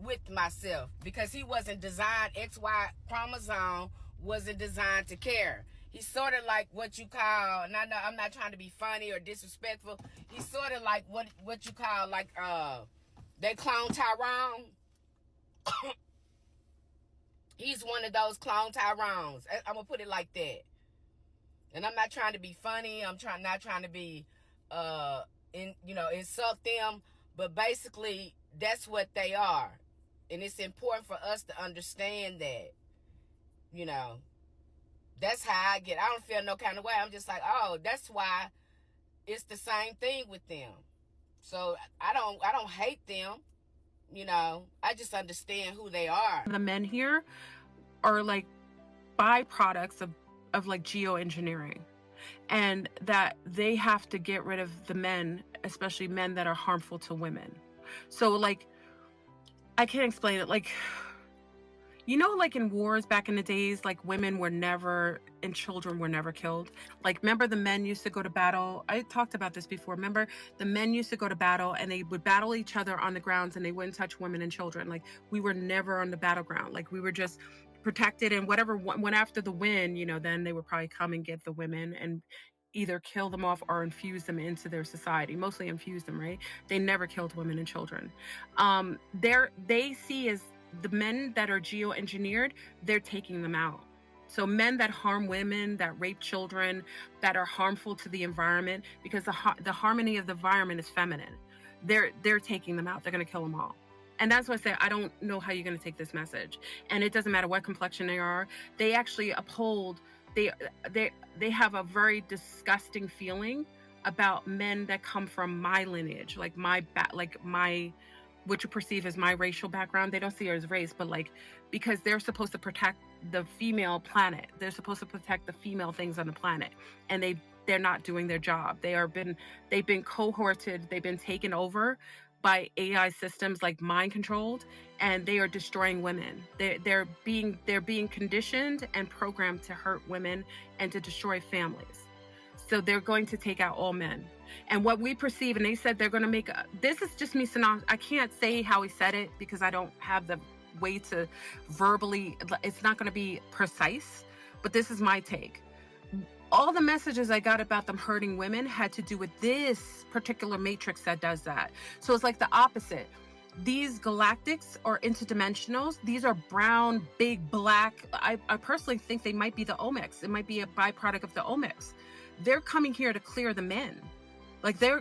with myself, because he wasn't designed, XY chromosome wasn't designed to care. He's sort of like what you call, and I know I'm not trying to be funny or disrespectful, he's sort of like what you call like they clone Tyrone. He's one of those clone Tyrones. I'm gonna put it like that. And I'm not trying to be funny. I'm not trying to be insult them, but basically that's what they are. And it's important for us to understand that. You know, that's how I get. I don't feel no kind of way. I'm just like, oh, that's why it's the same thing with them. So I don't hate them. I just understand who they are. The men here are like byproducts of like geoengineering, and that they have to get rid of the men, especially men that are harmful to women. So like, I can't explain it. Like, like in wars back in the days, like women were never and children were never killed. Like, remember the men used to go to battle? I talked about this before. Remember the men used to go to battle and they would battle each other on the grounds and they wouldn't touch women and children. Like, we were never on the battleground. Like, we were just protected, and whatever went after the win, then they would probably come and get the women and either kill them off or infuse them into their society. Mostly infuse them, right? They never killed women and children. They see as the men that are geoengineered, they're taking them out. So men that harm women, that rape children, that are harmful to the environment, because the harmony of the environment is feminine, they're taking them out. They're going to kill them all. And that's why I say I don't know how you're going to take this message. And it doesn't matter what complexion they are. They actually uphold. They have a very disgusting feeling about men that come from my lineage, like my what you perceive as my racial background. They don't see it as race, but like, because they're supposed to protect the female planet. They're supposed to protect the female things on the planet, and they're not doing their job. They've been cohorted. They've been taken over by AI systems, like mind controlled, and they are destroying women. They're being conditioned and programmed to hurt women and to destroy families. So they're going to take out all men. And what we perceive, and they said they're going to make this is just me. I can't say how he said it because I don't have the way to verbally, it's not going to be precise, but this is my take. All the messages I got about them hurting women had to do with this particular matrix that does that. So it's like the opposite. These galactics are interdimensionals. These are brown, big, black. I personally think they might be the omics. It might be a byproduct of the omics. They're coming here to clear the men. Like they're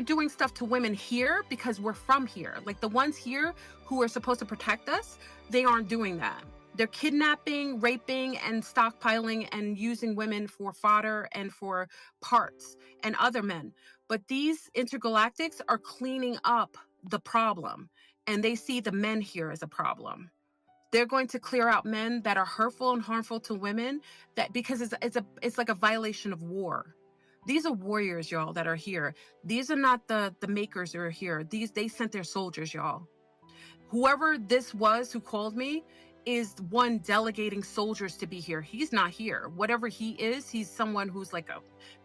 doing stuff to women here because we're from here. Like the ones here who are supposed to protect us, they aren't doing that. They're kidnapping, raping, and stockpiling and using women for fodder and for parts and other men. But these intergalactics are cleaning up the problem, and they see the men here as a problem. They're going to clear out men that are hurtful and harmful to women, that because it's like a violation of war. These are warriors, y'all, that are here. These are not the makers who are here. They sent their soldiers, y'all. Whoever this was who called me is one delegating soldiers to be here. He's not here. Whatever he is, he's someone who's like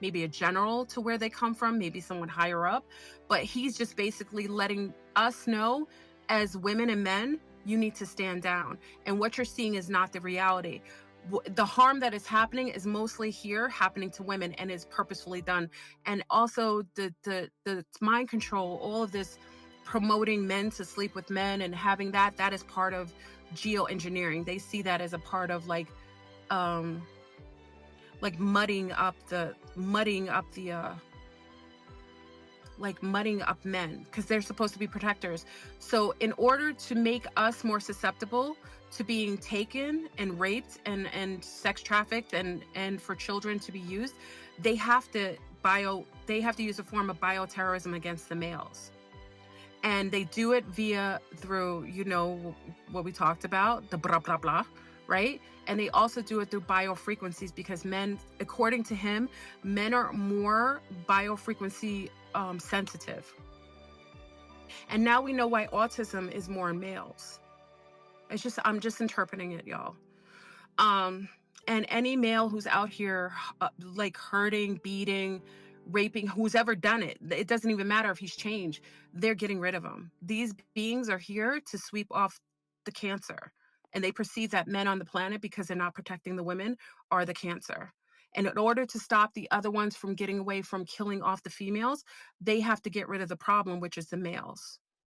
maybe a general to where they come from, maybe someone higher up. But he's just basically letting us know as women and men, you need to stand down. And what you're seeing is not the reality. The harm that is happening is mostly here happening to women and is purposefully done. And also the mind control, all of this promoting men to sleep with men and having that is part of geoengineering. They see that as a part of like mudding up men, because they're supposed to be protectors. So in order to make us more susceptible to being taken and raped and sex trafficked and for children to be used, they have to use a form of bioterrorism against the males. And they do it through, what we talked about, the blah, blah, blah, right? And they also do it through biofrequencies, because men, according to him, men are more biofrequency sensitive. And now we know why autism is more in males. I'm just interpreting it, y'all. And any male who's out here like hurting, beating, raping who's ever done it. It doesn't even matter if he's changed. They're getting rid of him. These beings are here to sweep off the cancer. And they perceive that men on the planet, because they're not protecting the women, are the cancer. And in order to stop the other ones from getting away from killing off the females, they have to get rid of the problem, which is the males.